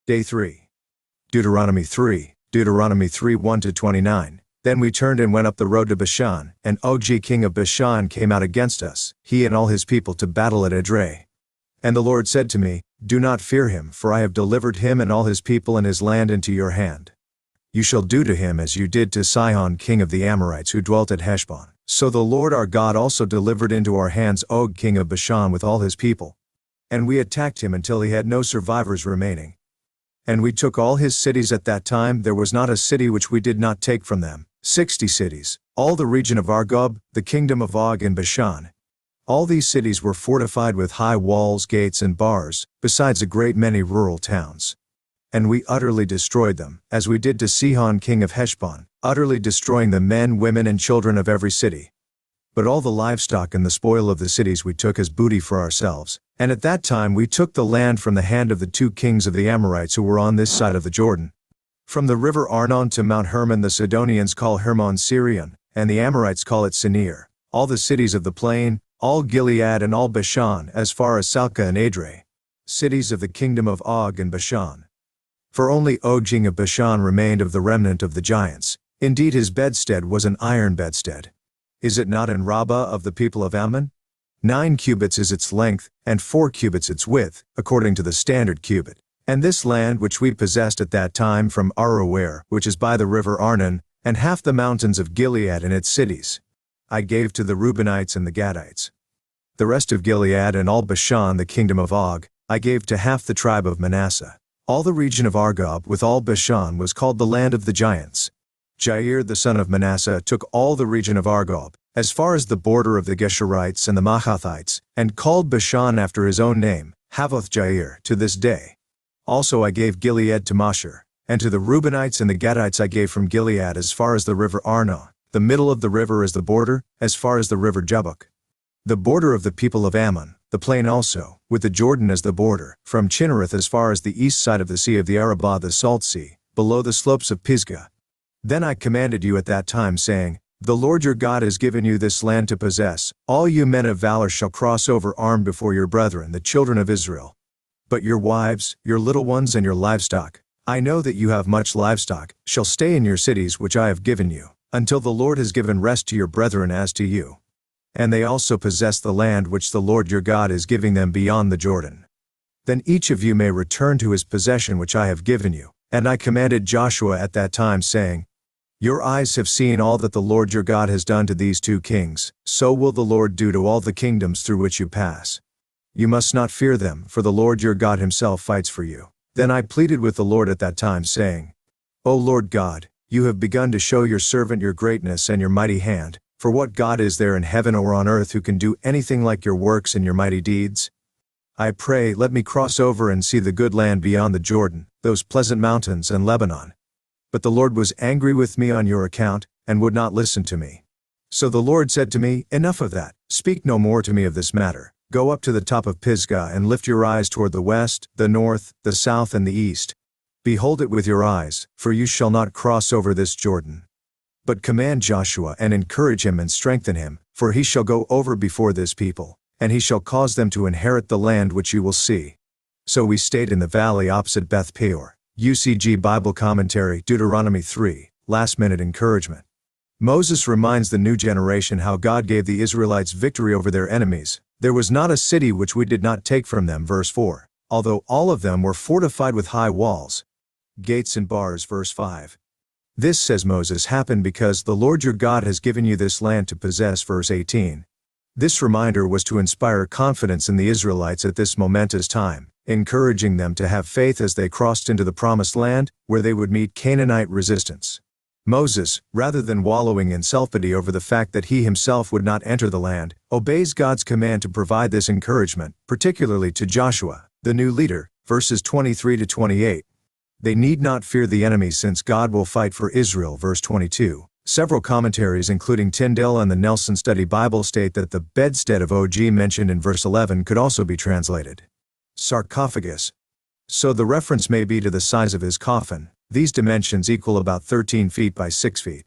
Day 3. Deuteronomy 3, Deuteronomy 3 1-29. Then we turned and went up the road to Bashan, and Og king of Bashan came out against us, he and all his people, to battle at Edrei. And the Lord said to me, Do not fear him, for I have delivered him and all his people and his land into your hand. You shall do to him as you did to Sihon king of the Amorites who dwelt at Heshbon. So the Lord our God also delivered into our hands Og king of Bashan with all his people. And we attacked him until he had no survivors remaining. And we took all his cities. At that time there was not a city which we did not take from them, 60 cities, all the region of Argob, the kingdom of Og in Bashan. All these cities were fortified with high walls, gates and bars, besides a great many rural towns. And we utterly destroyed them, as we did to Sihon king of Heshbon, utterly destroying the men, women and children of every city. But all the livestock and the spoil of the cities we took as booty for ourselves. And at that time we took the land from the hand of the 2 kings of the Amorites who were on this side of the Jordan. From the river Arnon to Mount Hermon the Sidonians call Hermon Sirion, and the Amorites call it Sinir, all the cities of the plain, all Gilead and all Bashan as far as Salcah and Edrei, cities of the kingdom of Og and Bashan. For only Og king of Bashan remained of the remnant of the giants. Indeed his bedstead was an iron bedstead. Is it not in Rabbah of the people of Ammon? 9 cubits is its length, and 4 cubits its width, according to the standard cubit. And this land which we possessed at that time from Aroer, which is by the river Arnon, and half the mountains of Gilead and its cities, I gave to the Reubenites and the Gadites. The rest of Gilead and all Bashan the kingdom of Og, I gave to half the tribe of Manasseh. All the region of Argob with all Bashan was called the land of the giants. Jair the son of Manasseh took all the region of Argob, as far as the border of the Geshurites and the Mahathites, and called Bashan after his own name, Havoth Jair, to this day. Also I gave Gilead to Mashur, and to the Reubenites and the Gadites I gave from Gilead as far as the river Arnon, the middle of the river as the border, as far as the river Jabbok. The border of the people of Ammon, the plain also, with the Jordan as the border, from Chinnereth as far as the east side of the sea of the Arabah the salt sea, below the slopes of Pisgah. Then I commanded you at that time, saying, The Lord your God has given you this land to possess. All you men of valor shall cross over armed before your brethren, the children of Israel. But your wives, your little ones and your livestock, I know that you have much livestock, shall stay in your cities which I have given you, until the Lord has given rest to your brethren as to you. And they also possess the land which the Lord your God is giving them beyond the Jordan. Then each of you may return to his possession which I have given you. And I commanded Joshua at that time, saying, Your eyes have seen all that the Lord your God has done to these 2 kings, so will the Lord do to all the kingdoms through which you pass. You must not fear them, for the Lord your God himself fights for you. Then I pleaded with the Lord at that time, saying, O Lord God, you have begun to show your servant your greatness and your mighty hand, for what God is there in heaven or on earth who can do anything like your works and your mighty deeds? I pray, let me cross over and see the good land beyond the Jordan, those pleasant mountains and Lebanon. But the Lord was angry with me on your account, and would not listen to me. So the Lord said to me, Enough of that, speak no more to me of this matter. Go up to the top of Pisgah and lift your eyes toward the west, the north, the south and the east. Behold it with your eyes, for you shall not cross over this Jordan. But command Joshua and encourage him and strengthen him, for he shall go over before this people, and he shall cause them to inherit the land which you will see. So we stayed in the valley opposite Beth Peor. UCG Bible Commentary, Deuteronomy 3, last-minute encouragement. Moses reminds the new generation how God gave the Israelites victory over their enemies. There was not a city which we did not take from them, verse 4, although all of them were fortified with high walls, gates and bars, verse 5. This, says Moses, happened because the Lord your God has given you this land to possess, verse 18. This reminder was to inspire confidence in the Israelites at this momentous time, encouraging them to have faith as they crossed into the promised land, where they would meet Canaanite resistance. Moses, rather than wallowing in self-pity over the fact that he himself would not enter the land, obeys God's command to provide this encouragement, particularly to Joshua, the new leader, verses 23-28. They need not fear the enemy since God will fight for Israel, verse 22. Several commentaries including Tyndale and the Nelson Study Bible state that the bedstead of Og mentioned in verse 11 could also be translated sarcophagus. So the reference may be to the size of his coffin. These dimensions equal about 13 feet by 6 feet.